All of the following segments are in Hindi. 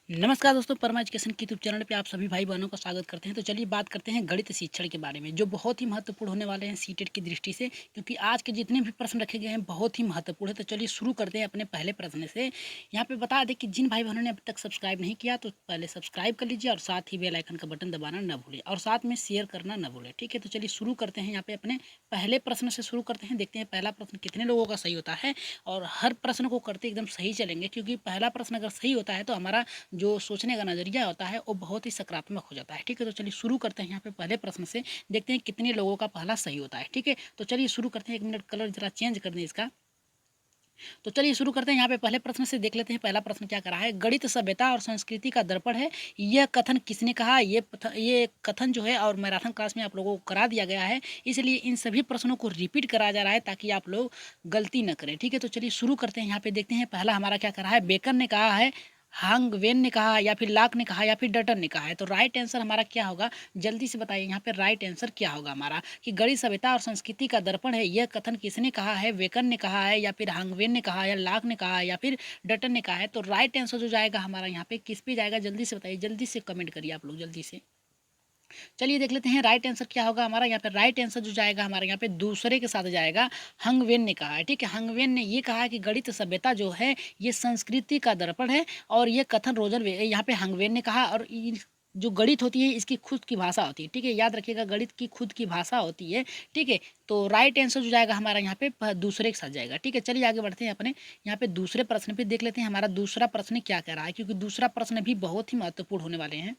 नमस्कार दोस्तों, परमा एजुकेशन के यूट्यूब चैनल पे आप सभी भाई बहनों का स्वागत करते हैं। तो चलिए बात करते हैं गणित शिक्षण के बारे में, जो बहुत ही महत्वपूर्ण होने वाले हैं सीटेट की दृष्टि से, क्योंकि आज के जितने भी प्रश्न रखे गए हैं बहुत ही महत्वपूर्ण है। तो चलिए शुरू करते हैं अपने पहले प्रश्न से। यहाँ पे बता दें कि जिन भाई बहनों ने अभी तक सब्सक्राइब नहीं किया तो पहले सब्सक्राइब कर लीजिए और साथ ही बेल आइकन का बटन दबाना न भूलें और साथ में शेयर करना न भूलें। ठीक है, तो चलिए शुरू करते हैं। यहाँ पे अपने पहले प्रश्न से शुरू करते हैं, देखते हैं पहला प्रश्न कितने लोगों का सही होता है। और हर प्रश्न को करते एकदम सही चलेंगे, क्योंकि पहला प्रश्न अगर सही होता है तो हमारा जो सोचने का नज़रिया होता है वो बहुत ही सकारात्मक हो जाता है। ठीक है, तो चलिए शुरू करते हैं यहाँ पे पहले प्रश्न से, देखते हैं कितने लोगों का पहला सही होता है। ठीक है, तो चलिए शुरू करते हैं। 1 मिनट कलर जरा चेंज कर दें इसका। तो चलिए शुरू करते हैं। यहाँ पे पहले प्रश्न से देख लेते हैं। पहला प्रश्न क्या करा है, गणित सभ्यता और संस्कृति का दर्पण है, यह कथन किसने कहा। ये कथन जो है और मैराथन क्लास में आप लोगों को करा दिया गया है, इसलिए इन सभी प्रश्नों को रिपीट करा जा रहा है ताकि आप लोग गलती न करें। ठीक है, तो चलिए शुरू करते हैं। यहाँ पे देखते हैं पहला हमारा क्या करा है, बेकन ने कहा है, हांग वेन ने कहा, या फिर लाक ने कहा, या फिर डटन ने कहा है। तो राइट आंसर हमारा क्या होगा, जल्दी से बताइए। यहाँ पे राइट आंसर क्या होगा हमारा, कि गणित सभ्यता और संस्कृति का दर्पण है, यह कथन किसने कहा है। वेकन ने कहा है, या फिर हांगवेन ने कहा, या लाक ने कहा, या फिर डटन ने कहा है। तो राइट आंसर जो जाएगा हमारा यहाँ पे किस पे जाएगा, जल्दी से बताइए, जल्दी से कमेंट करिए आप लोग जल्दी से। चलिए देख लेते हैं राइट आंसर क्या होगा हमारा। यहाँ पे राइट आंसर जो जाएगा हमारे यहाँ पे दूसरे के साथ जाएगा। हंगवेन ने कहा है। ठीक है, हंगवेन ने ये कहा है कि गणित सभ्यता जो है ये संस्कृति का दर्पण है, और ये कथन यहाँ पे हंगवेन ने कहा। और जो गणित होती है इसकी खुद की भाषा होती है। ठीक है, याद रखिएगा, गणित की खुद की भाषा होती है। ठीक है, तो राइट आंसर जो जाएगा हमारा यहाँ पे दूसरे के साथ जाएगा। ठीक है, चलिए आगे बढ़ते हैं अपने यहाँ पे दूसरे प्रश्न पे, देख लेते हैं हमारा दूसरा प्रश्न क्या कह रहा है, क्योंकि दूसरा प्रश्न भी बहुत ही महत्वपूर्ण होने वाले हैं।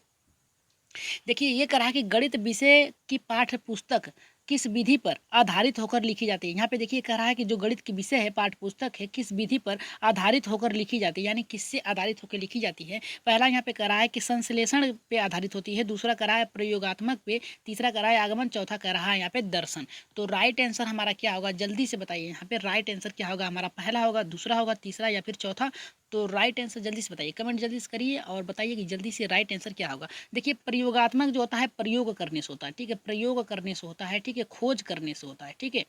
देखिए ये कह रहा है कि गणित विषय की पाठ्य पुस्तक किस विधि पर आधारित होकर लिखी जाती है। यहाँ पे देखिए कह रहा है कि जो गणित की विषय है, पाठ्य पुस्तक है, किस विधि पर आधारित होकर लिखी जाती है, यानी किससे आधारित होकर लिखी जाती है। पहला यहाँ पे कह रहा है कि संश्लेषण पे आधारित होती है, दूसरा कह रहा है प्रयोगात्मक पे, तीसरा कह रहा है आगमन, चौथा कह रहा है यहाँ पे दर्शन। तो राइट आंसर हमारा क्या होगा, जल्दी से बताइए। यहाँ पे राइट आंसर क्या होगा हमारा, पहला होगा, दूसरा होगा, तीसरा या फिर चौथा। तो राइट आंसर जल्दी से बताइए, कमेंट जल्दी से करिए और बताइए कि जल्दी से राइट आंसर क्या होगा। देखिए प्रयोगात्मक जो होता है प्रयोग करने से होता है। ठीक है, प्रयोग करने से होता है। ठीक है, खोज करने से होता है। ठीक है,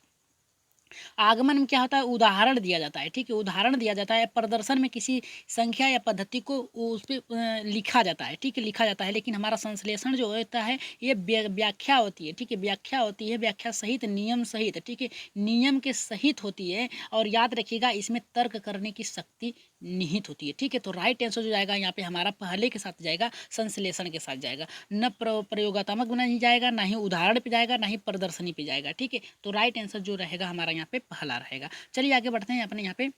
आगमन में क्या होता है, उदाहरण दिया जाता है। ठीक है, उदाहरण दिया जाता है। प्रदर्शन में किसी संख्या या पद्धति को उस पर लिखा जाता है। ठीक है, लिखा जाता है। लेकिन हमारा संश्लेषण जो होता है ये व्याख्या होती है। ठीक है, व्याख्या होती है, व्याख्या सहित, नियम सहित। ठीक है, नियम के सहित होती है। और याद रखिएगा इसमें तर्क करने की शक्ति निहित होती है। ठीक है, तो राइट आंसर जो जाएगा यहाँ पे हमारा पहले के साथ जाएगा, संश्लेषण के साथ जाएगा। न प्रयोगात्मक में नहीं जाएगा, ना ही उदाहरण पे जाएगा, ना ही प्रदर्शनी पे जाएगा। ठीक है, तो राइट आंसर जो रहेगा हमारा यहाँ पे पहला रहेगा। चलिए आगे बढ़ते हैं अपने यहाँ पे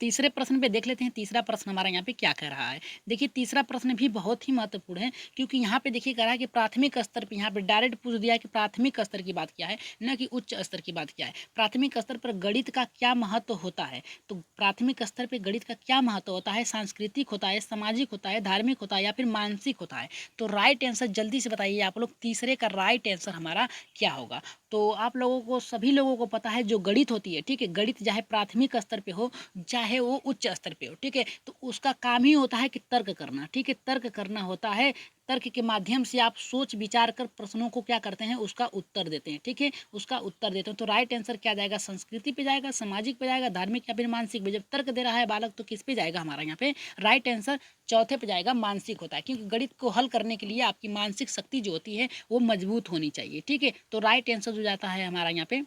तीसरे प्रश्न पे, देख लेते हैं तीसरा प्रश्न हमारा यहाँ पे क्या कह रहा है। देखिए तीसरा प्रश्न भी बहुत ही महत्वपूर्ण है, क्योंकि यहाँ पे देखिए कह रहा है कि प्राथमिक स्तर पे, यहाँ पे डायरेक्ट पूछ दिया है कि प्राथमिक स्तर की बात क्या है, न कि उच्च स्तर की बात क्या है। प्राथमिक स्तर पर गणित का क्या महत्व होता है, तो प्राथमिक स्तर पर गणित का क्या महत्व होता है, सांस्कृतिक होता है, सामाजिक होता है, धार्मिक होता है, या फिर मानसिक होता है। तो राइट आंसर जल्दी से बताइए आप लोग, तीसरे का राइट आंसर हमारा क्या होगा। तो आप लोगों को, सभी लोगों को पता है जो गणित होती है, ठीक है, गणित चाहे प्राथमिक स्तर पे हो चाहे वो उच्च स्तर पे हो, ठीक है, तो उसका काम ही होता है कि तर्क करना। ठीक है, तर्क करना होता है। तर्क के माध्यम से आप सोच विचार कर प्रश्नों को क्या करते हैं, उसका उत्तर देते हैं। ठीक है, उसका उत्तर देते हैं। तो राइट आंसर क्या जाएगा, संस्कृति पे जाएगा, सामाजिक पे जाएगा, धार्मिक या फिर मानसिक पे। जब तर्क दे रहा है बालक तो किस पे जाएगा हमारा यहाँ पे राइट आंसर, चौथे पे जाएगा, मानसिक होता है। क्योंकि गणित को हल करने के लिए आपकी मानसिक शक्ति जो होती है वो मजबूत होनी चाहिए। ठीक है, तो राइट आंसर जो जाता है हमारा यहाँ पे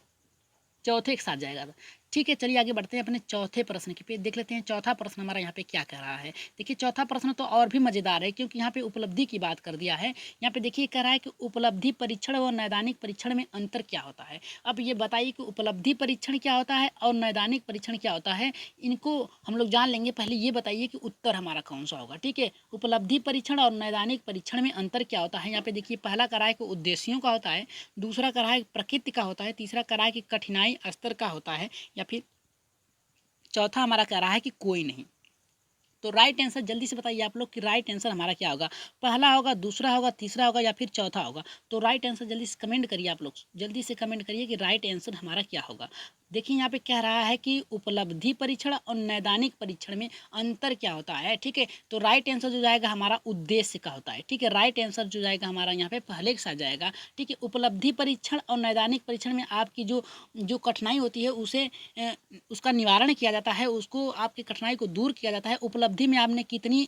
चौथे के साथ जाएगा। ठीक है, चलिए आगे बढ़ते हैं अपने चौथे प्रश्न की पे, देख लेते हैं चौथा प्रश्न हमारा यहाँ पे क्या कह रहा है। देखिए चौथा प्रश्न तो और भी मज़ेदार है, क्योंकि यहाँ पे उपलब्धि की बात कर दिया है। यहाँ पे देखिए कह रहा है कि उपलब्धि परीक्षण और नैदानिक परीक्षण में अंतर क्या होता है। अब ये बताइए कि उपलब्धि परीक्षण क्या होता है और नैदानिक परीक्षण क्या होता है, इनको हम लोग जान लेंगे। पहले ये बताइए कि उत्तर हमारा कौन सा होगा। ठीक है, उपलब्धि परीक्षण और नैदानिक परीक्षण में अंतर क्या होता है। यहाँ पे देखिए पहला कह रहा है कि उद्देश्यों का होता है, दूसरा कह रहा है प्रकृति का होता है, तीसरा कह रहा है कि कठिनाई स्तर का होता है, या फिर चौथा हमारा कह रहा है कि कोई नहीं। तो राइट आंसर जल्दी से बताइए आप लोग कि राइट आंसर हमारा क्या होगा, पहला होगा, दूसरा होगा, तीसरा होगा, या फिर चौथा होगा। तो राइट आंसर जल्दी से कमेंट करिए आप लोग, जल्दी से कमेंट करिए कि राइट आंसर हमारा क्या होगा। देखिए यहाँ पे कह रहा है कि उपलब्धि परीक्षण और नैदानिक परीक्षण में अंतर क्या होता है। ठीक है, तो राइट आंसर जो जाएगा हमारा उद्देश्य का होता है। ठीक है, राइट आंसर जो जाएगा हमारा यहाँ पे पहले के साथ जाएगा। ठीक है, उपलब्धि परीक्षण और नैदानिक परीक्षण में आपकी जो जो कठिनाई होती है उसे उसका निवारण किया जाता है, उसको आपकी कठिनाई को दूर किया जाता है। उपलब्धि में आपने कितनी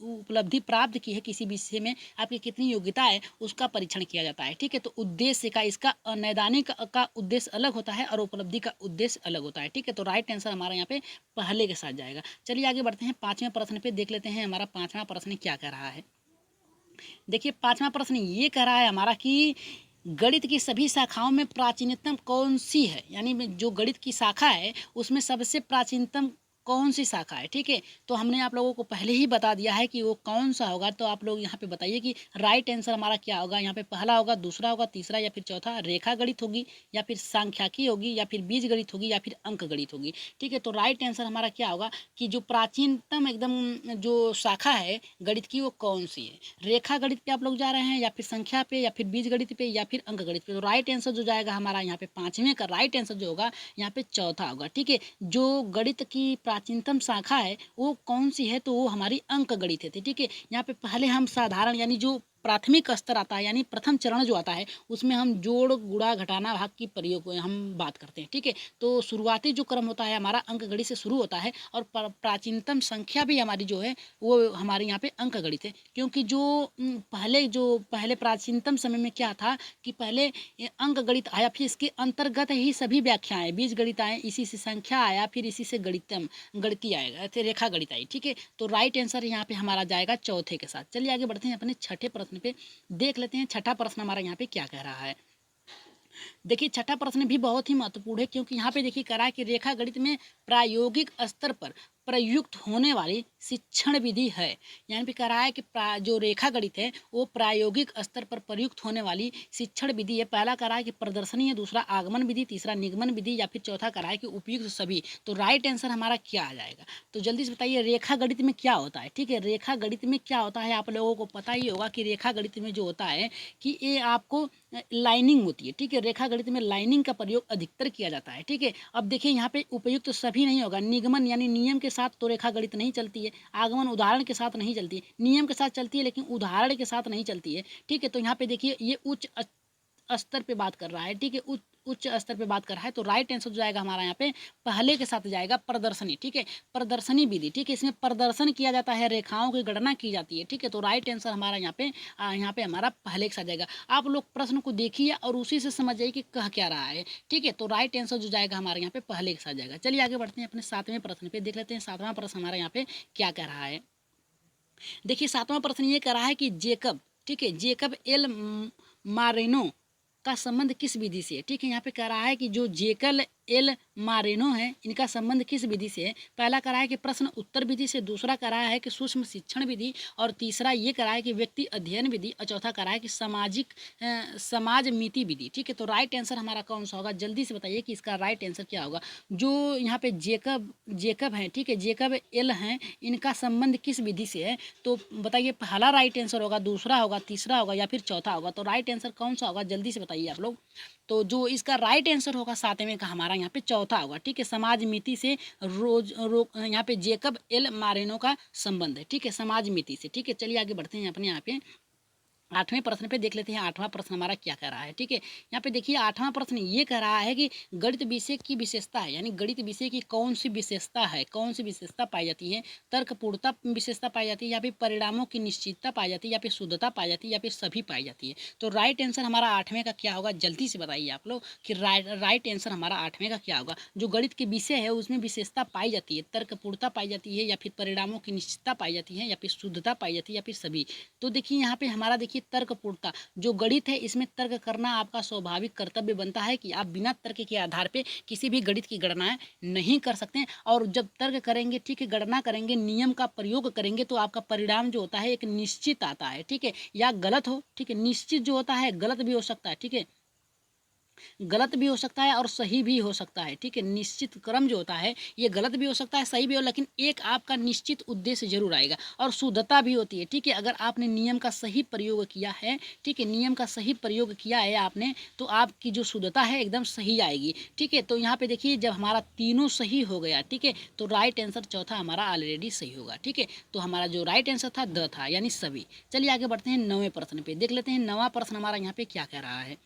उपलब्धि प्राप्त की है किसी विषय में, आपकी कितनी योग्यता है, उसका परीक्षण किया जाता है। ठीक है, तो उद्देश्य का इसका नैदानिक का उद्देश्य अलग होता है और उपलब्धि का उद्देश्य अलग होता है। ठीक है, तो राइट आंसर हमारा यहाँ पे पहले के साथ जाएगा। चलिए आगे बढ़ते हैं, पांचवें प्रश्न पे देख लेते हैं हमारा पांचवा प्रश्न क्या कह रहा है। देखिए पांचवा प्रश्न ये कह रहा है हमारा कि गणित की सभी शाखाओं में प्राचीनतम कौन सी है, यानी जो गणित की शाखा है उसमें सबसे प्राचीनतम कौन सी शाखा है। ठीक है, तो हमने आप लोगों को पहले ही बता दिया है कि वो कौन सा होगा, तो आप लोग यहाँ पे बताइए कि राइट आंसर हमारा क्या होगा। यहाँ पे पहला होगा, दूसरा होगा, तीसरा या फिर चौथा। रेखा गणित होगी या फिर सांख्यिकी होगी या फिर बीज गणित होगी या फिर अंक गणित होगी। ठीक है, तो राइट आंसर हमारा क्या होगा कि जो प्राचीनतम एकदम जो शाखा है गणित की वो कौन सी है। रेखा गणित पे आप लोग जा रहे हैं या फिर संख्या पे या फिर बीज गणित पे या फिर अंक गणित पे। तो राइट आंसर जो जाएगा हमारा यहाँ पे पांचवें का राइट आंसर जो होगा यहाँ पे चौथा होगा। ठीक है, जो गणित की प्राचीनतम शाखा है वो कौन सी है, तो वो हमारी अंक गणित है। ठीक है, यहाँ पे पहले हम साधारण यानी जो प्राथमिक स्तर आता है यानी प्रथम चरण जो आता है उसमें हम जोड़ गुणा घटाना भाग की प्रयोग हम बात करते हैं। ठीक है, तो शुरुआती जो क्रम होता है हमारा अंक गणित से शुरू होता है और प्राचीनतम संख्या भी हमारी जो है वो हमारे यहाँ पे अंक गणित है। क्योंकि जो पहले प्राचीनतम समय में क्या था कि पहले ये अंक गणित आया, फिर इसके अंतर्गत ही सभी व्याख्याएं बीज गणित आए, इसी से संख्या आया, फिर इसी से गणितीय आएगा, फिर रेखा गणित आई। ठीक है, तो राइट आंसर यहाँ पे हमारा जाएगा चौथे के साथ। चलिए आगे बढ़ते हैं अपने छठे प्रश्न पे, देख लेते हैं छठा प्रश्न हमारा यहाँ पे क्या कह रहा है। देखिए छठा प्रश्न भी बहुत ही महत्वपूर्ण है, क्योंकि यहाँ पे देखिए करा है कि रेखा गणित में प्रायोगिक स्तर पर प्रयुक्त होने वाली शिक्षण विधि है। यानी पे कह रहा है कि जो रेखा गणित है वो प्रायोगिक स्तर पर प्रयुक्त होने वाली शिक्षण विधि है। पहला कह रहा है कि प्रदर्शनी है, दूसरा आगमन विधि, तीसरा निगमन विधि या फिर चौथा कह रहा है कि उपयुक्त सभी। तो राइट आंसर हमारा क्या आ जाएगा, तो जल्दी से बताइए रेखा गणित में क्या होता है। ठीक है, रेखा गणित में क्या होता है आप लोगों को पता ही होगा कि रेखा गणित में जो होता है कि ये आपको लाइनिंग होती है। ठीक है, रेखा गणित में लाइनिंग का प्रयोग अधिकतर किया जाता है। ठीक है, अब देखिए यहाँ पे उपयुक्त सभी नहीं होगा, निगमन यानी नियम के साथ तो रेखा गणित नहीं चलती है, आगमन उदाहरण के साथ नहीं चलती है, नियम के साथ चलती है लेकिन उदाहरण के साथ नहीं चलती है। ठीक है, तो यहाँ पे देखिए ये उच्च स्तर पे बात कर रहा है। ठीक है, उच्च स्तर पे बात कर रहा है, तो राइट आंसर जो जाएगा हमारा यहाँ पे पहले के साथ जाएगा प्रदर्शनी। ठीक है, प्रदर्शनी विधि। ठीक है, इसमें प्रदर्शन किया जाता है, रेखाओं की गणना की जाती है। ठीक है, तो राइट आंसर हमारा यहाँ पे हमारा पहले के साथ जाएगा। आप लोग प्रश्न को देखिए और उसी से समझ जाइए कि कह क्या रहा है। ठीक है, तो राइट आंसर जो जाएगा हमारे यहाँ पे पहले के साथ जाएगा। चलिए आगे बढ़ते हैं अपने सातवें प्रश्न पे, देख लेते हैं सातवां प्रश्न हमारा यहाँ पे क्या कह रहा है। देखिए सातवां प्रश्न ये कह रहा है कि जेकब, ठीक है, जेकब एल मारेनो का संबंध किस विधि से है। ठीक है, यहाँ पे कह रहा है कि जो जेकल एल मारेनो है इनका संबंध किस विधि से है। पहला कह रहा है कि प्रश्न उत्तर विधि से, दूसरा कह रहा है कि सूक्ष्म शिक्षण विधि, और तीसरा ये कह रहा है कि व्यक्ति अध्ययन विधि, और चौथा कह रहा है कि समाज मीति विधि। ठीक है, तो राइट आंसर हमारा कौन सा होगा, जल्दी से बताइए कि इसका राइट आंसर क्या होगा। जो यहाँ पे जेकब है, ठीक है, जेकब एल हैं, इनका संबंध किस विधि से है, तो बताइए पहला राइट आंसर होगा, दूसरा होगा, तीसरा होगा या फिर चौथा होगा। तो राइट आंसर कौन सा होगा जल्दी से बताइए आप लोग। तो जो इसका राइट आंसर होगा सातवें का हमारा यहाँ पे चौथा होगा। ठीक है, समाज मिति से यहाँ पे जेकब एल मारेनो का संबंध है। ठीक है, समाज मिति से। ठीक है, चलिए आगे बढ़ते हैं अपने यहाँ पे आठवें प्रश्न पे, देख लेते हैं आठवां प्रश्न हमारा क्या कह रहा है। ठीक है, यहाँ पे देखिए आठवां प्रश्न ये कह रहा है कि गणित विषय की विशेषता है, यानी गणित विषय की कौन सी विशेषता है, कौन सी विशेषता पाई जाती है। तर्कपूर्णता विशेषता पाई जाती है, या फिर परिणामों की निश्चितता पाई जाती है, या फिर शुद्धता पाई जाती है, या फिर सभी पाई जाती है। तो राइट आंसर हमारा आठवें का क्या होगा, जल्दी से बताइए आप लोग कि राइट आंसर हमारा आठवें का क्या होगा। जो गणित के विषय है उसमें विशेषता पाई जाती है, तर्कपूर्णता पाई जाती है, या फिर परिणामों की निश्चितता पाई जाती है, या फिर शुद्धता पाई जाती है, या फिर सभी। तो देखिए यहाँ पे हमारा देखिए तर्कपूर्णता, जो गणित है इसमें तर्क करना आपका स्वाभाविक कर्तव्य बनता है कि आप बिना तर्क के आधार पे किसी भी गणित की गणनाएं नहीं कर सकते। और जब तर्क करेंगे, ठीक है, गणना करेंगे, नियम का प्रयोग करेंगे, तो आपका परिणाम जो होता है एक निश्चित आता है। ठीक है, या गलत हो, ठीक है, निश्चित जो होता है गलत भी हो सकता है। ठीक है, गलत भी हो सकता है और सही भी हो सकता है, ठीक है। निश्चित क्रम जो होता है ये गलत भी हो सकता है, सही भी हो, लेकिन एक आपका निश्चित उद्देश्य ज़रूर आएगा और शुद्धता भी होती है, ठीक है। अगर आपने नियम का सही प्रयोग किया है, ठीक है, नियम का सही प्रयोग किया है आपने, तो आपकी जो शुद्धता है एकदम सही आएगी, ठीक है। तो यहाँ पे देखिए जब हमारा तीनों सही हो गया, ठीक है, तो राइट आंसर चौथा हमारा ऑलरेडी सही होगा, ठीक है। तो हमारा जो राइट आंसर था द था, यानी सभी। चलिए आगे बढ़ते हैं 9वें प्रश्न पे, देख लेते हैं 9वां प्रश्न हमारा यहाँ पे क्या कह रहा है।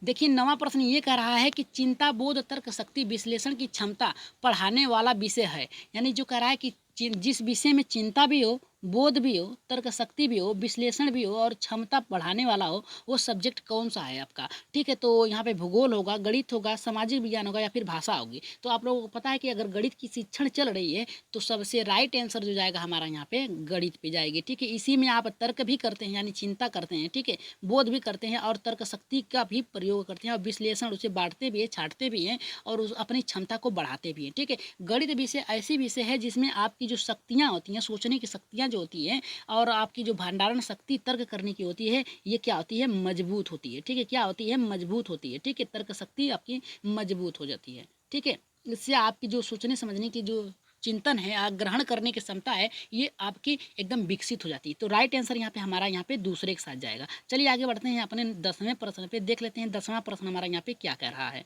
देखिए 9वां प्रश्न ये कह रहा है कि चिंता बोध तर्क शक्ति विश्लेषण की क्षमता बढ़ाने वाला विषय है। यानी जो कह रहा है कि जिस विषय में चिंता भी हो, बोध भी हो, तर्क शक्ति भी हो, विश्लेषण भी हो और क्षमता बढ़ाने वाला हो, वो सब्जेक्ट कौन सा है आपका, ठीक है। तो यहाँ पे भूगोल होगा, गणित होगा, सामाजिक विज्ञान होगा या फिर भाषा होगी। तो आप लोगों को पता है कि अगर गणित की शिक्षण चल रही है तो सबसे राइट आंसर जो जाएगा हमारा यहाँ पे गणित पे जाएगी, ठीक है। इसी में आप तर्क भी करते हैं यानी चिंता करते हैं, ठीक है, बोध भी करते हैं और तर्क शक्ति का भी प्रयोग करते हैं और विश्लेषण उसे बांटते भी हैं, छांटते भी हैं और उस अपनी क्षमता को बढ़ाते भी हैं, ठीक है। गणित विषय ऐसी विषय है जिसमें आपकी जो शक्तियाँ होती हैं, सोचने की शक्तियाँ जो होती हैं और आपकी जो भंडारण शक्ति तर्क करने की होती है, ये क्या होती है, मजबूत होती है, ठीक है। क्या होती है, मजबूत होती है, ठीक है। तर्क शक्ति आपकी मजबूत हो जाती है, ठीक है। इससे आपकी जो सोचने समझने की जो चिंतन है, ग्रहण करने की क्षमता है, ये आपकी एकदम विकसित हो जाती है। तो राइट आंसर यहाँ पे हमारा यहाँ पे दूसरे के साथ जाएगा। चलिए आगे बढ़ते हैं अपने 10वें प्रश्न पे, देख लेते हैं 10वां प्रश्न हमारा यहाँ पे क्या कह रहा है।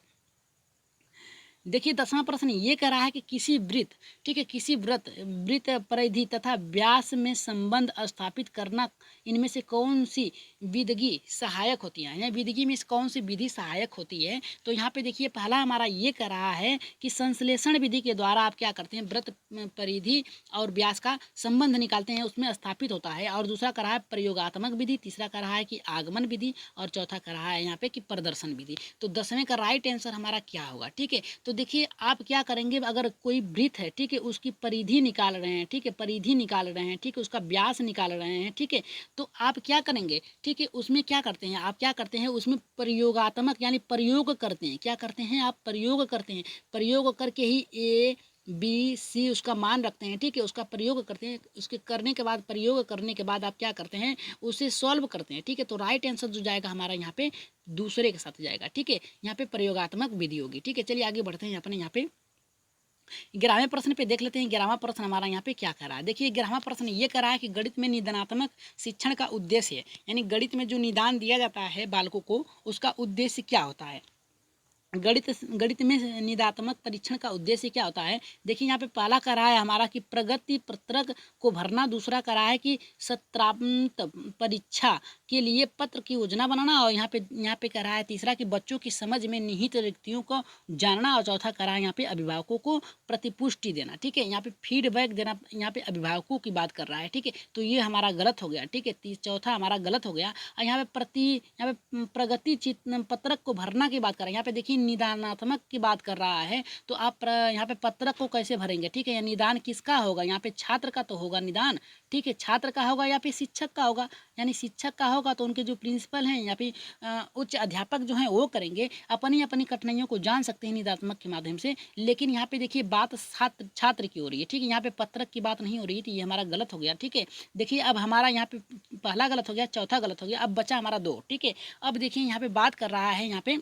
देखिए 10वां प्रश्न ये कह रहा है कि किसी वृत्त, ठीक है, किसी वृत्त परिधि तथा व्यास में संबंध स्थापित करना, इनमें से कौन सी विधि सहायक होती है, यानी विधि में से कौन सी विधि सहायक होती है। तो यहाँ पे देखिए पहला हमारा ये कह रहा है कि संश्लेषण विधि के द्वारा आप क्या करते हैं, वृत्त परिधि और व्यास का संबंध निकालते हैं, उसमें स्थापित होता है। और दूसरा कह रहा है प्रयोगात्मक विधि, तीसरा कह रहा है कि आगमन विधि और चौथा कह रहा है यहाँ पे कि प्रदर्शन विधि। तो 10वें का राइट आंसर हमारा क्या होगा, ठीक है। तो देखिए आप क्या करेंगे, अगर कोई वृत्त है, ठीक है, उसकी परिधि निकाल रहे हैं, ठीक है, परिधि निकाल रहे हैं, ठीक है, उसका व्यास निकाल रहे हैं, ठीक है, तो आप क्या करेंगे, ठीक है, उसमें क्या करते हैं, आप क्या करते हैं, उसमें प्रयोगात्मक यानी प्रयोग करते हैं। क्या करते हैं आप, प्रयोग करते हैं। प्रयोग करके ही ए बी सी उसका मान रखते हैं, ठीक है, उसका प्रयोग करते हैं। उसके करने के बाद, प्रयोग करने के बाद आप क्या करते हैं, उसे सॉल्व करते हैं, ठीक है। तो राइट आंसर जो जाएगा हमारा यहाँ पे दूसरे के साथ जाएगा, ठीक है। यहाँ पे प्रयोगात्मक विधि होगी, ठीक है। चलिए आगे बढ़ते हैं अपने यहाँ पे 11वें प्रश्न पे, देख लेते हैं 11वां प्रश्न हमारा यहाँ पे क्या कह रहा है। देखिए 11वां प्रश्न ये कह रहा है कि गणित में निदानात्मक शिक्षण का उद्देश्य है, यानी गणित में जो निदान दिया जाता है बालकों को, उसका उद्देश्य क्या होता है। गणित गणित में निदात्मक परीक्षण का उद्देश्य क्या होता है। देखिए यहाँ पे पहला कह रहा है हमारा कि प्रगति पत्रक को भरना, दूसरा कह रहा है कि सत्रांत परीक्षा के लिए पत्र की योजना बनाना और यहाँ पे कह रहा है तीसरा कि बच्चों की समझ में निहित रिक्तियों को जानना और चौथा कह रहा है यहाँ पे अभिभावकों को प्रतिपुष्टि देना, ठीक है। यहाँ पे फीडबैक देना, यहाँ पे अभिभावकों की बात कर रहा है, ठीक है। तो ये हमारा गलत हो गया, ठीक है, चौथा हमारा गलत हो गया। और यहाँ पे प्रगति पत्रक को भरना की बात कर रहे हैं। यहाँ पे देखिए निदानात्मक की बात कर रहा है, तो आप यहाँ पे पत्रक को कैसे भरेंगे, ठीक है। या निदान किसका होगा, यहाँ पे छात्र का तो होगा निदान, ठीक है, छात्र का होगा या फिर शिक्षक का होगा। यानी शिक्षक का होगा तो उनके जो प्रिंसिपल हैं या फिर उच्च अध्यापक जो हैं वो करेंगे, अपनी अपनी कठिनाइयों को जान सकते हैं निदात्मक के माध्यम से। लेकिन यहाँ पे देखिए बात छात्र छात्र की हो रही है, ठीक है, यहाँ पे पत्रक की बात नहीं हो रही थी, ये हमारा गलत हो गया, ठीक है। देखिए अब हमारा यहाँ पे पहला गलत हो गया, चौथा गलत हो गया, अब बचा हमारा दो, ठीक है। अब देखिए यहाँ पे बात कर रहा है यहाँ पे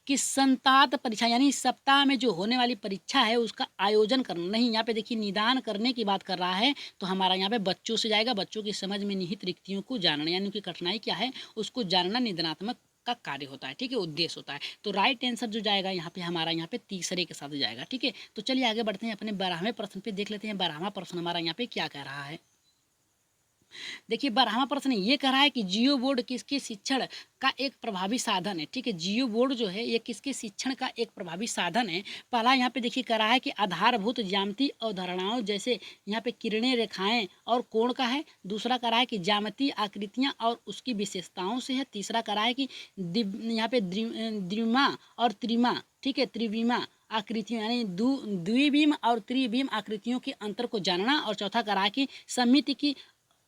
कि संतात परीक्षा, यानी सप्ताह में जो होने वाली परीक्षा है उसका आयोजन करना। नहीं, यहाँ पे देखिए निदान करने की बात कर रहा है, तो हमारा यहाँ पे बच्चों से जाएगा। बच्चों की समझ में निहित रिक्तियों को जानना, यानी उनकी कठिनाई क्या है उसको जानना निदानात्मक का कार्य होता है, ठीक है, उद्देश्य होता है। तो राइट आंसर जो जाएगा यहाँ पे हमारा यहाँ पे तीसरे के साथ जाएगा, ठीक है। तो चलिए आगे बढ़ते हैं अपने 12वें प्रश्न पे, देख लेते हैं 12वां प्रश्न हमारा यहाँ पे क्या कह रहा है। देखिए 12वां प्रश्न ये कह रहा है कि जियो बोर्ड किसके शिक्षण का एक प्रभावी साधन है, ठीक है। जियो बोर्ड जो है ये किसके शिक्षण का एक प्रभावी साधन है। पहला यहाँ पे देखिए कह रहा है कि आधारभूत ज्यामितीय अवधारणाओं जैसे यहाँ पे किरणें, रेखाएं और कोण का है। दूसरा कह रहा है कि ज्यामितीय आकृतियां और उसकी विशेषताओं से है। तीसरा कह रहा है कि यहाँ पे द्विमा और त्रिमा, ठीक है, त्रिविमा आकृतियों यानी द्विविम और त्रिविम आकृतियों के अंतर को जानना। और चौथा कह रहा है कि समिति की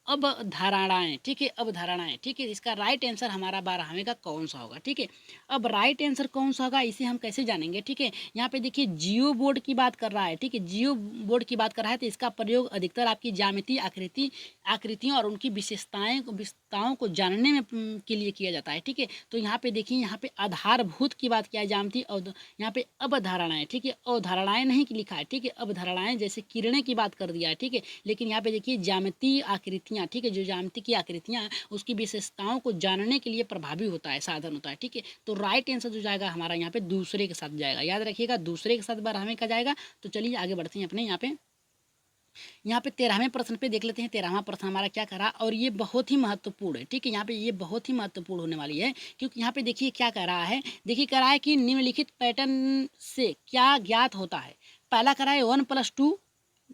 अवधारणाएँ, ठीक है, अवधारणाएँ, ठीक है। इसका राइट आंसर हमारा 12वें का कौन-सा होगा, ठीक है। अब राइट आंसर कौन-सा होगा इसे हम कैसे जानेंगे, ठीक है। यहाँ पे देखिए जियो बोर्ड की बात कर रहा है, ठीक है, जियो बोर्ड की बात कर रहा है तो इसका प्रयोग अधिकतर आपकी ज्यामितीय आकृतियों और उनकी विशेषताओं को जानने में के लिए किया जाता है, ठीक है। तो यहाँ पे देखिए यहाँ पे आधारभूत की बात किया है, ज्यामिति और यहाँ पे अवधारणाएँ, ठीक है, अवधारणाएँ नहीं लिखा है, ठीक है, अवधारणाएँ जैसे किरणें की बात कर दिया है, ठीक है। लेकिन यहाँ पे देखिए ज्यामितीय आकृतियाँ, ठीक है, जो ज्यामिति की आकृतियाँ हैं उसकी विशेषताओं को जानने के लिए प्रभावी होता है, साधन होता है, ठीक है। तो राइट आंसर जो जाएगा हमारा यहाँ पे दूसरे के साथ जाएगा, याद रखिएगा दूसरे के साथ 12वें का जाएगा। तो चलिए आगे बढ़ते हैं अपने यहाँ पे 13वें प्रश्न पे देख लेते हैं। 13वां प्रश्न हमारा क्या कह रहा है और ये बहुत ही महत्वपूर्ण है, ठीक है। यहाँ पे ये बहुत ही महत्वपूर्ण होने वाली है क्योंकि यहाँ पे देखिए क्या कह रहा है, देखिए कह रहा है कि निम्नलिखित पैटर्न से क्या ज्ञात होता है। पहला कह रहा है 1+2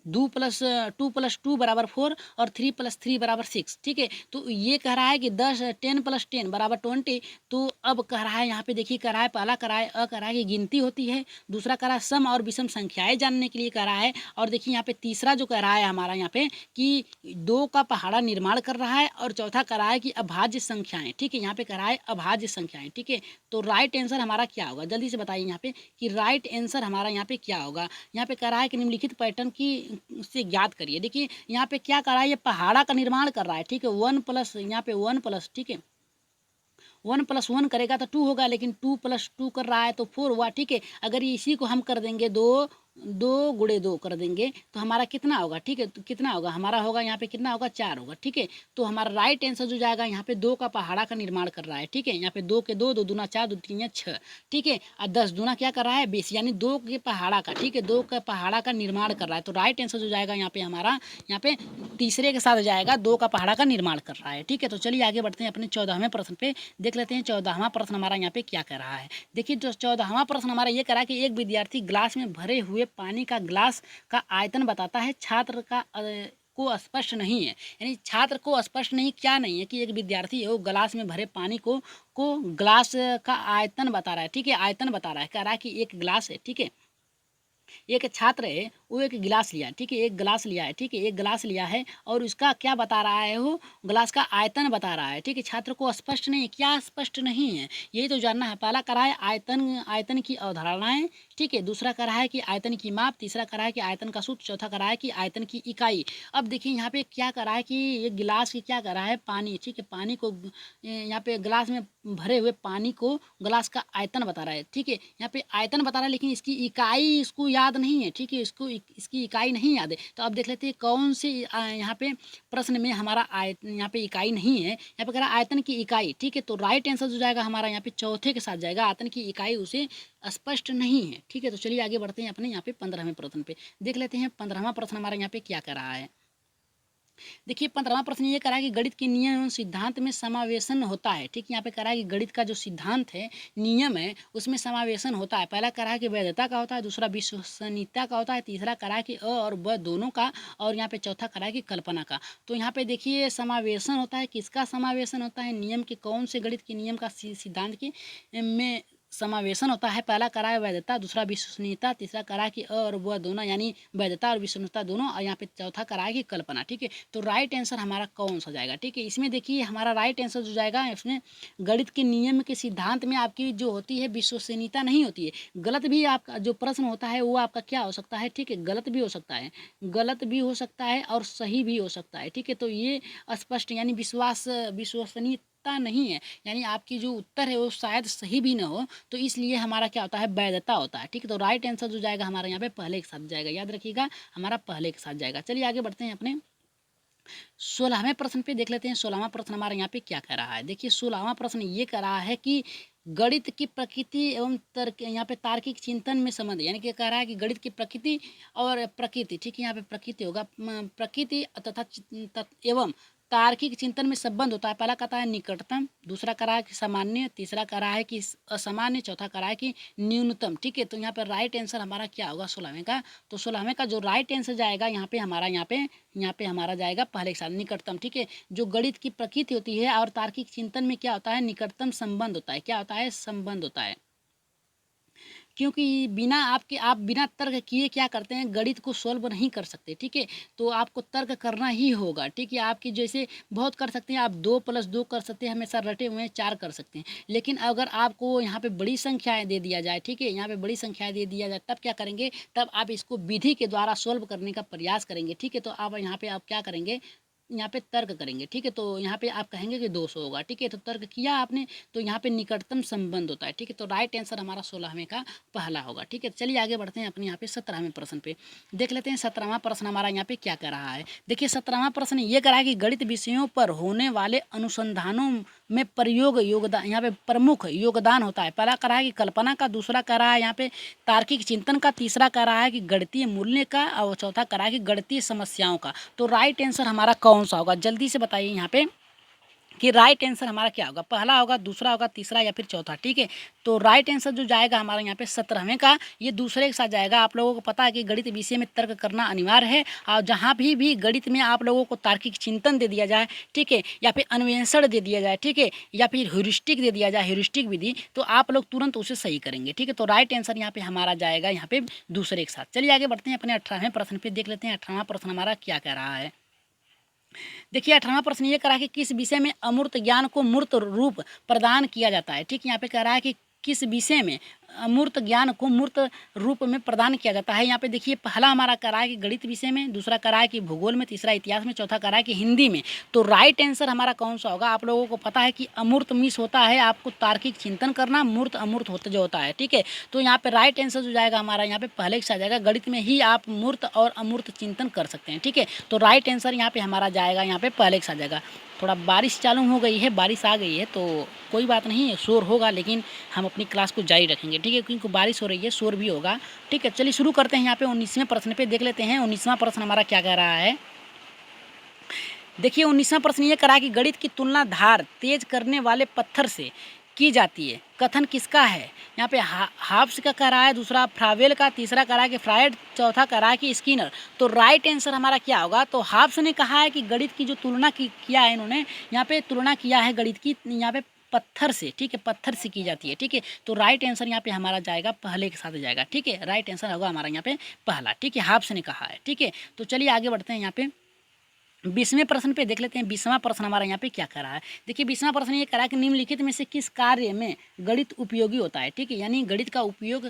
2+2 बराबर 4 और 3+3 बराबर 6, ठीक है। तो ये कह रहा है कि 10 + 10 बराबर 20। तो अब कह रहा है यहाँ पे देखिए कह रहा है, पहला कह रहा है कह रहा है कि गिनती होती है, दूसरा कह रहा है सम और विषम संख्याएं जानने के लिए कह रहा है, और देखिए यहाँ पे तीसरा जो कह रहा है हमारा यहाँ पे कि 2 का पहाड़ा निर्माण कर रहा है, और चौथा कह रहा है कि अभाज्य संख्याएं, ठीक है। यहाँ पे कह रहा है अभाज्य संख्याएं, ठीक है। तो राइट आंसर हमारा क्या होगा, जल्दी से बताइए यहाँ पे कि राइट आंसर हमारा यहाँ पे क्या होगा। यहाँ पे कह रहा है कि निम्नलिखित पैटर्न की से ज्ञात करिए। देखिए यहाँ पे क्या कर रहा है, ये पहाड़ा का निर्माण कर रहा है, ठीक है। 1+ यहाँ पे 1+, ठीक है, 1+1 करेगा तो 2 होगा, लेकिन 2+2 कर रहा है तो 4 हुआ, ठीक है। अगर इसी को हम कर देंगे 2 × 2 कर देंगे तो हमारा कितना होगा, ठीक है। तो कितना होगा हमारा, होगा यहाँ पे कितना होगा 4 होगा, ठीक है। तो हमारा राइट आंसर जो जाएगा यहाँ पे 2 का पहाड़ा का निर्माण कर रहा है, ठीक है। यहाँ पे 2 के 2, 2 दूना 4, 2 3 6, ठीक है। और 10 दूना क्या कर रहा है 20, यानी 2 के पहाड़ा का, ठीक है, 2 का पहाड़ा का निर्माण कर रहा है। तो राइट आंसर जो जाएगा यहाँ पे हमारा यहाँ पे तीसरे के साथ जाएगा, 2 का पहाड़ा का निर्माण कर रहा है, ठीक है। तो चलिए आगे बढ़ते हैं अपने 14वें प्रश्न पे, देख लेते हैं 14वां प्रश्न हमारा यहाँ पे क्या कह रहा है। देखिए जो 14वां प्रश्न हमारा ये कह रहा है कि एक विद्यार्थी ग्लास में भरे हुए पानी का ग्लास का आयतन बताता है, छात्र का को स्पष्ट नहीं है, यानी छात्र को स्पष्ट नहीं क्या नहीं है कि एक विद्यार्थी है वो गिलास में भरे पानी को ग्लास का आयतन बता रहा है, ठीक है, आयतन बता रहा है, कह रहा है कि एक गिलास है, ठीक है। एक छात्र है वो एक गिलास लिया, ठीक है, एक गिलास लिया है, ठीक है, एक गिलास लिया है और उसका क्या बता रहा है, वो गिलास का आयतन बता रहा है, ठीक है। छात्र को स्पष्ट नहीं, क्या स्पष्ट नहीं है यही तो जानना है। पहला करा है आयतन की अवधारणाएं, ठीक है, दूसरा करा है कि आयतन की माप, तीसरा करा है कि आयतन का सूत्र, चौथा करा है कि आयतन की इकाई। अब देखिए यहाँ पे क्या करा है कि ये गिलास की क्या करा है पानी, ठीक है, पानी को यहाँ पे गिलास में भरे हुए पानी को गिलास का आयतन बता रहा है, ठीक है। यहाँ पे आयतन बता रहा है लेकिन इसकी इकाई इसको याद नहीं है, ठीक है, इसकी इकाई नहीं याद है। तो अब देख लेते हैं कौन से यहाँ पे प्रश्न में हमारा यहाँ पे इकाई नहीं है। यहाँ पे कह रहा है आयतन की इकाई, ठीक है। तो राइट आंसर जो जाएगा हमारा यहाँ पे चौथे के साथ जाएगा, आयतन की इकाई उसे स्पष्ट नहीं है, ठीक है। तो चलिए आगे बढ़ते हैं अपने यहाँ पे 15वें प्रश्न पे, देख लेते हैं 15वां प्रश्न हमारा यहाँ पे क्या कर रहा है। देखिए 15वां प्रश्न ये करा है कि गणित के नियम एवं सिद्धांत में समावेशन होता है, ठीक, यहाँ पे करा है कि गणित का जो सिद्धांत है, नियम है, उसमें समावेशन होता है। पहला करा है कि वैधता का होता है, दूसरा विश्वसनीयता का होता है, तीसरा करा है कि अ और ब दोनों का, और यहाँ पे चौथा करा है कि कल्पना का। तो यहाँ पे देखिए समावेशन होता है, किसका समावेशन होता है, नियम के, कौन से गणित के नियम का सिद्धांत के में समावेशन होता है। पहला करा है वैधता, दूसरा विश्वसनीयता, तीसरा करा है कि अ और ब दोनों, यानी वैधता और विश्वसनीयता दोनों, और यहाँ पे चौथा करा है कि कल्पना, ठीक है। तो राइट आंसर हमारा कौन सा जाएगा, ठीक है। इसमें देखिए हमारा राइट आंसर जो जाएगा इसमें गणित के नियम के सिद्धांत में आपकी जो होती है विश्वसनीयता नहीं होती है। गलत भी आपका जो प्रश्न होता है वो आपका क्या हो सकता है, ठीक है, गलत भी हो सकता है, गलत भी हो सकता है और सही भी हो सकता है, ठीक है। तो ये स्पष्ट यानी विश्वसनीयता नहीं है, यानी आपकी जो उत्तर है वो शायद सही भी ना हो, तो इसलिए हमारा क्या होता है वैधता होता है, ठीक है। तो राइट आंसर जो जाएगा हमारा यहाँ पे पहले के साथ जाएगा, याद रखिएगा हमारा पहले के साथ जाएगा। चलिए आगे बढ़ते हैं अपने 16वें प्रश्न पे, देख लेते हैं 16वां प्रश्न हमारा यहाँ पे क्या कह रहा है। देखिए 16वां प्रश्न ये कह रहा है कि गणित की प्रकृति एवं तर्क, यहाँ पे तार्किक चिंतन में संबंध, यानी कि कह रहा है कि गणित की प्रकृति और प्रकृति, ठीक है, यहाँ पे प्रकृति होगा, प्रकृति तथा एवं तार्किक चिंतन में संबंध होता है। पहला कहता है निकटतम, दूसरा कह रहा है कि सामान्य, तीसरा कह रहा है कि असामान्य, चौथा कह रहा है कि न्यूनतम, ठीक है। तो यहाँ पर राइट आंसर हमारा क्या होगा 16वें का। तो 16वें का जो राइट आंसर जाएगा यहाँ पे हमारा यहाँ पे हमारा जाएगा पहले के साथ निकटतम, ठीक है। जो गणित की प्रकृति होती है और तार्किक चिंतन में क्या होता है, निकटतम संबंध होता है, क्या होता है, संबंध होता है। क्योंकि आप बिना तर्क किए क्या करते हैं, गणित को सॉल्व नहीं कर सकते, ठीक है। तो आपको तर्क करना ही होगा, ठीक है। आपकी जैसे बहुत कर सकते हैं आप, 2+2 कर सकते हैं, हमेशा रटे हुए हैं 4 कर सकते हैं। लेकिन अगर आपको यहाँ पे बड़ी संख्याएँ दे दिया जाए, ठीक है, यहाँ पे बड़ी संख्याएँ दे दिया जाए, तब क्या करेंगे, तब आप इसको विधि के द्वारा सॉल्व करने का प्रयास करेंगे, ठीक है। तो आप यहाँ पे आप क्या करेंगे, यहाँ पे तर्क करेंगे, ठीक है। तो यहाँ पे आप कहेंगे कि 200 होगा, ठीक है। तो तर्क किया आपने, तो यहाँ पे निकटतम संबंध होता है, ठीक है। तो राइट आंसर हमारा 16वें का पहला होगा, ठीक है। चलिए आगे बढ़ते हैं अपने यहाँ पे 17वें प्रश्न पे। देख लेते हैं 17वां प्रश्न हमारा यहाँ पे क्या कह रहा है। देखिए 17वां प्रश्न ये कह रहा है कि गणित विषयों पर होने वाले अनुसंधानों में योगदान, यहाँ पे प्रमुख योगदान होता है। पहला कह रहा है कि कल्पना का, दूसरा कह रहा है यहाँ पे तार्किक चिंतन का, तीसरा कह रहा है कि गणितीय मूल्य का, और चौथा कह रहा है कि गणितीय समस्याओं का। तो राइट आंसर हमारा कौन सा होगा, जल्दी से बताइए यहाँ पे कि राइट आंसर हमारा क्या होगा, पहला होगा, दूसरा होगा, तीसरा या फिर चौथा, ठीक है। तो राइट आंसर जो जाएगा हमारा यहाँ पे 17वें का, ये दूसरे के साथ जाएगा। आप लोगों को पता है कि गणित विषय में तर्क करना अनिवार्य है, और जहाँ भी गणित में आप लोगों को तार्किक चिंतन दे दिया जाए, ठीक है, या फिर अन्वेषण दे दिया जाए, ठीक है, या फिर ह्यूरिस्टिक दे दिया जाए, ह्यूरिस्टिक विधि, तो आप लोग तुरंत उसे सही करेंगे, ठीक है। तो राइट आंसर यहाँ पे हमारा जाएगा यहाँ पे दूसरे के साथ। चलिए आगे बढ़ते हैं अपने 18वें प्रश्न पे, देख लेते हैं 18वां प्रश्न हमारा क्या कह रहा है। देखिए 18वां प्रश्न ये करा कि किस विषय में अमूर्त ज्ञान को मूर्त रूप प्रदान किया जाता है, ठीक। यहाँ पे कह रहा है कि किस विषय में अमूर्त ज्ञान को मूर्त रूप में प्रदान किया जाता है। यहाँ पे देखिए पहला हमारा कह रहा है कि गणित विषय में, दूसरा कह रहा है कि भूगोल में, तीसरा इतिहास में, चौथा कह रहा है कि हिंदी में। तो राइट आंसर हमारा कौन सा होगा, आप लोगों को पता है कि अमूर्त मिस होता है आपको तार्किक चिंतन करना, मूर्त अमूर्त होता जो होता है, ठीक है। तो यहाँ पे राइट आंसर जो जाएगा हमारा यहाँ पे पहले के साथ जाएगा, गणित में ही आप मूर्त और अमूर्त चिंतन कर सकते हैं, ठीक है। तो राइट आंसर यहाँ पे हमारा जाएगा यहाँ पे पहले के साथ जाएगा। थोड़ा बारिश चालू हो गई है, बारिश आ गई है, तो कोई बात नहीं, शोर होगा, लेकिन हम अपनी क्लास को जारी रखेंगे, ठीक है, क्योंकि बारिश हो रही है, शोर भी होगा, ठीक है। चलिए शुरू करते हैं यहाँ पे 19वें प्रश्न पे, देख लेते हैं 19वां प्रश्न हमारा क्या कह रहा है। देखिए 19वां प्रश्न ये करा कि गणित की तुलना धार तेज करने वाले पत्थर से की जाती है, कथन किसका है। यहाँ पे हाफ्स का कह रहा है, दूसरा फ्रावेल का, तीसरा कह रहा है कि फ्रायड, चौथा कह रहा है कि स्किनर। तो राइट आंसर हमारा क्या होगा, तो हाफ्स ने कहा है कि गणित की जो तुलना किया है इन्होंने, यहाँ पे तुलना किया है गणित की यहाँ पे पत्थर से, ठीक है, पत्थर से की जाती है, ठीक है। तो राइट आंसर यहाँ पे हमारा जाएगा पहले के साथ जाएगा, ठीक है। राइट आंसर होगा हमारा यहाँ पे पहला, ठीक है, हाफ्स ने कहा है, ठीक है। तो चलिए आगे बढ़ते हैं यहाँ पे 20वें प्रश्न पे, देख लेते हैं 20वां प्रश्न हमारा यहाँ पे क्या कर रहा है। देखिए 20वां प्रश्न ये कह रहा है कि निम्नलिखित में से किस कार्य में गणित उपयोगी होता है, ठीक है। यानी गणित का उपयोग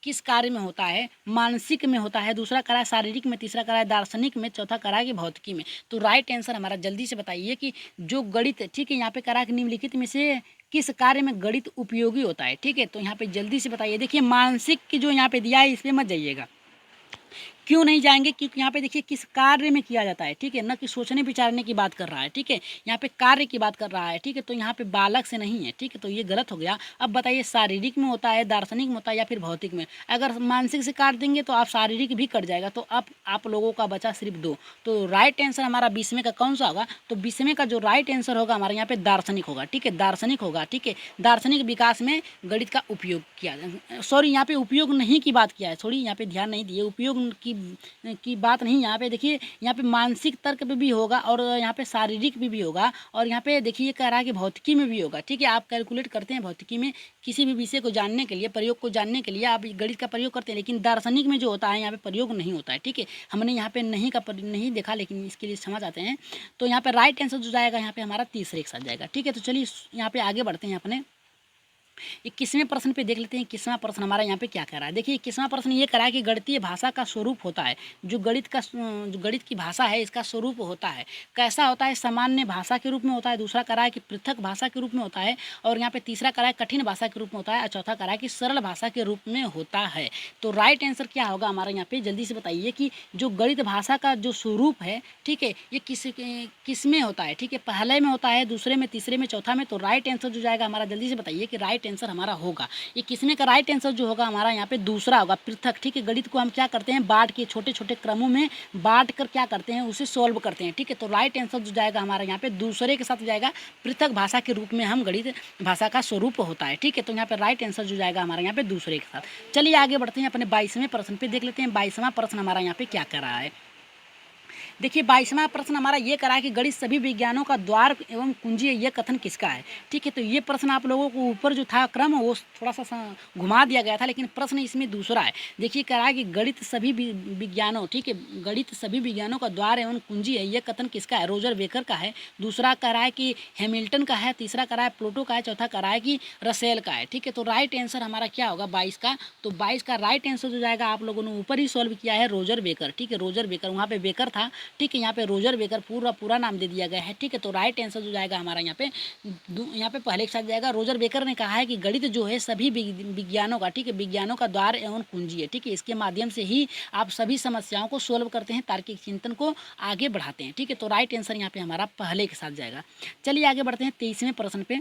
किस कार्य में होता है, मानसिक में होता है, दूसरा कह रहा है शारीरिक में, तीसरा कह रहा है दार्शनिक में, चौथा कह रहा है कि भौतिकी में। तो राइट आंसर हमारा जल्दी से बताइए कि जो गणित, ठीक है, यहाँ पे कह रहा है कि निम्नलिखित में से किस कार्य में गणित उपयोगी होता है, ठीक है। तो यहाँ पे जल्दी से बताइए। देखिए मानसिक की जो यहाँ पे दिया है इस पर मत जाइएगा, क्यों नहीं जाएंगे, क्योंकि यहाँ पे देखिए किस कार्य में किया जाता है, ठीक है, न कि सोचने विचारने की बात कर रहा है, ठीक है, यहाँ पे कार्य की बात कर रहा है, ठीक है। तो यहाँ पे बालक से नहीं है, ठीक है, तो ये गलत हो गया। अब बताइए शारीरिक में होता है, दार्शनिक में होता है, या फिर भौतिक में। अगर मानसिक से काट देंगे तो आप शारीरिक भी कट जाएगा, तो अब आप लोगों का बचा सिर्फ 2। तो राइट आंसर हमारा 20वें का कौन सा होगा, तो 20वें का जो राइट आंसर होगा हमारे यहाँ पे दार्शनिक होगा, ठीक है, दार्शनिक होगा, ठीक है। दार्शनिक विकास में गणित का उपयोग किया, सॉरी यहाँ पे उपयोग नहीं की बात किया है, सॉरी यहाँ पे ध्यान नहीं दिए, उपयोग की बात नहीं। यहाँ पे देखिए, यहाँ पे मानसिक तर्क पे भी होगा, और यहाँ पे शारीरिक भी होगा, और यहाँ पे देखिए कह रहा है कि भौतिकी में भी होगा, ठीक है। आप कैलकुलेट करते हैं भौतिकी में, किसी भी विषय को जानने के लिए, प्रयोग को जानने के लिए आप गणित का प्रयोग करते हैं, लेकिन दार्शनिक में जो होता है यहाँ पे प्रयोग नहीं होता है, ठीक है। हमने यहाँ पे नहीं देखा, लेकिन इसके लिए क्षमा चाहते हैं। तो यहाँ पे राइट आंसर जो जाएगा यहाँ पे हमारा तीसरे के साथ जाएगा, ठीक है। तो चलिए यहाँ पे आगे बढ़ते हैं अपने 21वें प्रश्न पे, देख लेते हैं 21वां प्रश्न हमारा यहाँ पे क्या कह रहा है। देखिए 21वां प्रश्न ये कह रहा है कि गणितीय भाषा का स्वरूप होता है, जो गणित की भाषा है इसका स्वरूप होता है, कैसा होता है, सामान्य भाषा के रूप में होता है, दूसरा कह रहा है कि पृथक भाषा के रूप में होता है, और यहाँ पे तीसरा कह रहा है कठिन भाषा के रूप में होता है, और चौथा कह रहा है कि सरल भाषा के रूप में होता है। तो राइट आंसर क्या होगा हमारा यहाँ पे, जल्दी से बताइए कि जो गणित भाषा का जो स्वरूप है, ठीक है, ये किस में होता है, ठीक है, पहले में होता है, दूसरे में, तीसरे में, चौथा में। तो राइट आंसर जो जाएगा हमारा, जल्दी से बताइए कि राइट आंसर हमारा होगा ये किसमें का राइट आंसर जो होगा हमारा यहाँ पे दूसरा होगा, पृथक, ठीक है। गणित को हम क्या करते हैं, बांट के छोटे छोटे क्रमों में बांट कर क्या करते हैं, उसे सॉल्व करते हैं, ठीक है। तो राइट आंसर जो जाएगा हमारा यहाँ पे दूसरे के साथ जाएगा, पृथक भाषा के रूप में हम गणित भाषा का स्वरूप होता है, ठीक है। तो यहाँ पे राइट आंसर जो जाएगा हमारा यहाँ पे दूसरे के साथ। चलिए आगे बढ़ते हैं अपने 22वें प्रश्न पे, देख लेते हैं 22वां प्रश्न हमारा यहाँ पे क्या कर रहा है। देखिए 22वां प्रश्न हमारा ये करा है कि गणित सभी विज्ञानों का द्वार एवं कुंजी है, ये कथन किसका है। ठीक है, तो ये प्रश्न आप लोगों को ऊपर जो था क्रम वो थोड़ा सा घुमा दिया गया था, लेकिन प्रश्न इसमें दूसरा है। देखिए कह रहा है कि गणित सभी विज्ञानों, ठीक है, गणित सभी विज्ञानों का द्वार एवं कुंजी है, ये कथन किसका है। रोजर बेकर का है। दूसरा कह रहा है कि हैमिल्टन का है। तीसरा कह रहा है प्लूटो का है। चौथा कह रहा है कि रसेल का है। ठीक है, तो राइट आंसर हमारा क्या होगा 22 का। तो 22 का राइट आंसर जो जाएगा आप लोगों ने ऊपर ही सॉल्व किया है, रोजर बेकर। ठीक है, रोजर बेकर, वहाँ पे बेकर था। ठीक है, यहाँ पे रोजर बेकर पूरा नाम दे दिया गया है। ठीक है, तो राइट आंसर जो जाएगा हमारा यहाँ पे पहले के साथ जाएगा। रोजर बेकर ने कहा है कि गणित जो है सभी विज्ञानों का, ठीक है, विज्ञानों का द्वार एवं कुंजी है। ठीक है, इसके माध्यम से ही आप सभी समस्याओं को सोल्व करते हैं, तार्किक चिंतन को आगे बढ़ाते हैं। ठीक है, तो राइट आंसर यहाँ पे हमारा पहले के साथ जाएगा। चलिए आगे बढ़ते हैं 23वें प्रश्न पे।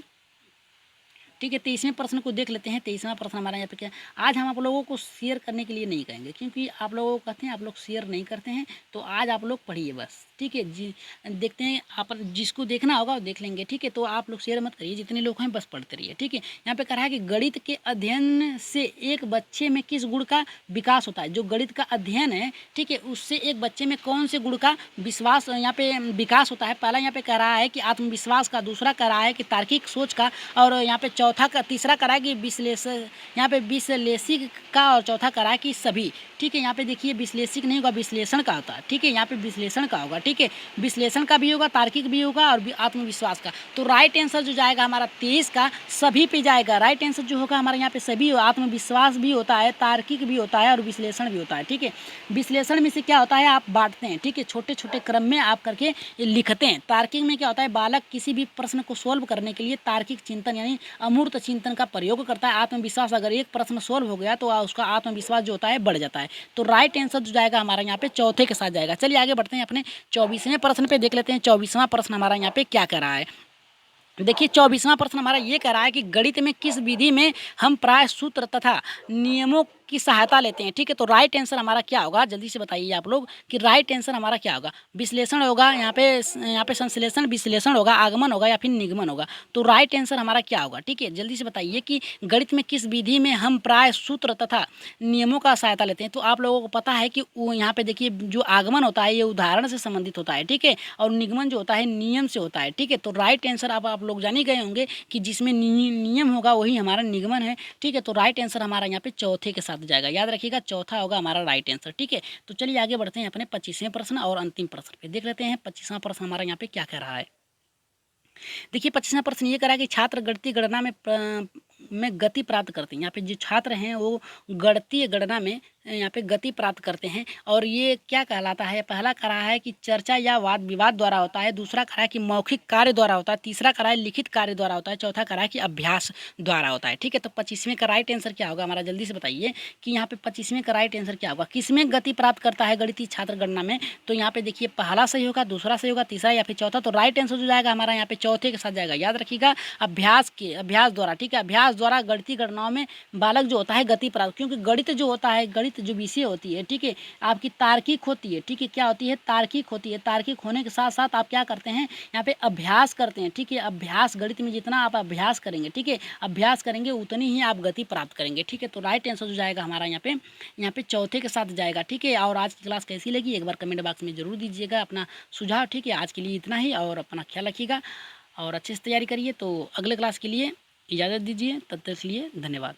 ठीक है, 23वें प्रश्न को देख लेते हैं। 23वां प्रश्न हमारा यहाँ पे क्या है। आज हम आप लोगों को शेयर करने के लिए नहीं कहेंगे, क्योंकि आप लोगों को कहते हैं आप लोग शेयर नहीं करते हैं, तो आज आप लोग पढ़िए बस। ठीक है जी, देखते हैं आप जिसको देखना होगा वो देख लेंगे। ठीक है, तो आप लोग शेयर मत करिए, जितने लोग हैं बस पढ़ते रहिए। ठीक है, यहाँ पे कह रहा है कि गणित के अध्ययन से एक बच्चे में किस गुण का विकास होता है। जो गणित का अध्ययन है, ठीक है, उससे एक बच्चे में कौन से गुण का विश्वास यहाँ पे विकास होता है। पहला यहाँ पे कह रहा है कि आत्मविश्वास का, दूसरा कह रहा है कि तार्किक सोच का, और यहाँ पे तीसरा करा कि विश्लेषण, यहाँ पे विश्लेषिक का, और चौथा करा कि सभी। ठीक है, यहाँ पे देखिए विश्लेषिक नहीं होगा, विश्लेषण का होता है। ठीक है, यहाँ पे विश्लेषण का होगा। ठीक है, विश्लेषण का भी होगा, तार्किक भी होगा, और आत्मविश्वास का। तो राइट आंसर जो जाएगा हमारा 23 का सभी पे जाएगा। राइट आंसर जो होगा हमारा यहाँ पे सभी, आत्मविश्वास भी होता है, तार्किक भी होता है, और विश्लेषण भी होता है। ठीक है, विश्लेषण में से क्या होता है, आप बांटते हैं। ठीक है, छोटे छोटे क्रम में आप करके लिखते हैं। तार्किक में क्या होता है, बालक किसी भी प्रश्न को सोल्व करने के लिए तार्किक चिंतन यानी अमूर्त चिंतन का प्रयोग करता है। आत्मविश्वास, अगर एक प्रश्न सोल्व हो गया तो उसका आत्मविश्वास जो होता है बढ़ जाता है। तो राइट आंसर जो जाएगा हमारा यहाँ पे चौथे के साथ जाएगा। चलिए आगे बढ़ते हैं, अपने 24वें प्रश्न पे देख लेते हैं। 24वां प्रश्न हमारा यहाँ पे क्या कह रहा है। देखिए 24वां प्रश्न हमारा ये कह रहा है कि गणित में किस विधि में हम प्राय सूत्र तथा नियमों की सहायता लेते हैं। ठीक है, तो राइट आंसर हमारा क्या होगा, जल्दी से बताइए आप लोग कि राइट आंसर हमारा क्या होगा। विश्लेषण होगा, यहाँ पे संश्लेषण, विश्लेषण होगा, आगमन होगा, या फिर निगमन होगा। तो राइट आंसर हमारा क्या होगा। ठीक है, जल्दी से बताइए कि गणित में किस विधि में हम प्राय सूत्र तथा नियमों का सहायता लेते हैं। तो आप लोगों को पता है कि यहाँ पे देखिए जो आगमन होता है ये उदाहरण से संबंधित होता है। ठीक है, और निगमन जो होता है नियम से होता है। ठीक है, तो राइट आंसर आप लोग जान ही गए होंगे कि जिसमें नियम होगा वही हमारा निगमन है। ठीक है, तो राइट आंसर हमारा यहाँ पे चौथे के साथ जाएगा। याद रखिएगा चौथा होगा हमारा राइट आंसर। ठीक है, तो चलिए आगे बढ़ते हैं अपने 25वें प्रश्न और अंतिम प्रश्न पे देख लेते हैं। 25वां प्रश्न हमारा यहाँ पे क्या कह रहा है। देखिए 25वां प्रश्न ये कह रहा है कि छात्र गणितीय गणना में गति प्राप्त करते हैं। यहाँ पे जो छात्र हैं वो गणितीय गणना में यहाँ पे गति प्राप्त करते हैं, और ये क्या कहलाता है। पहला कह रहा है कि चर्चा या वाद विवाद द्वारा होता है। दूसरा कह रहा है कि मौखिक कार्य द्वारा होता है। तीसरा कह रहा है लिखित कार्य द्वारा होता है। चौथा कह रहा है कि अभ्यास द्वारा होता है। ठीक है, तो 25वें का राइट आंसर क्या होगा हमारा, जल्दी से बताइए कि यहाँ पे 25वें का राइट आंसर क्या होगा। किसमें गति प्राप्त करता है गणितीय छात्र गणना में। तो यहाँ पे देखिए पहला सही होगा, दूसरा सही होगा, तीसरा या फिर चौथा। तो राइट आंसर जो जाएगा हमारा यहाँ पे चौथे के साथ जाएगा। याद रखिएगा अभ्यास द्वारा। ठीक है, अभ्यास द्वारा गणितीय गणनाओं में बालक जो होता है गति प्राप्त, क्योंकि गणित जो होता है, गणित जो विषय होती है, ठीक है, आपकी तार्किक होती है। ठीक है, क्या होती है, तार्किक होती है। तार्किक होने के साथ साथ आप क्या करते हैं, यहाँ पे अभ्यास करते हैं। ठीक है, अभ्यास, गणित में जितना आप अभ्यास करेंगे, ठीक है, अभ्यास करेंगे उतनी ही आप गति प्राप्त करेंगे। ठीक है, तो राइट आंसर जो जाएगा हमारा यहाँ पे चौथे के साथ जाएगा। ठीक है, और आज की क्लास कैसी लगी एक बार कमेंट बॉक्स में जरूर दीजिएगा अपना सुझाव। ठीक है, आज के लिए इतना ही, और अपना ख्याल रखिएगा और अच्छे से तैयारी करिए। तो अगले क्लास के लिए इजाज़त दीजिए, तब तक के लिए धन्यवाद।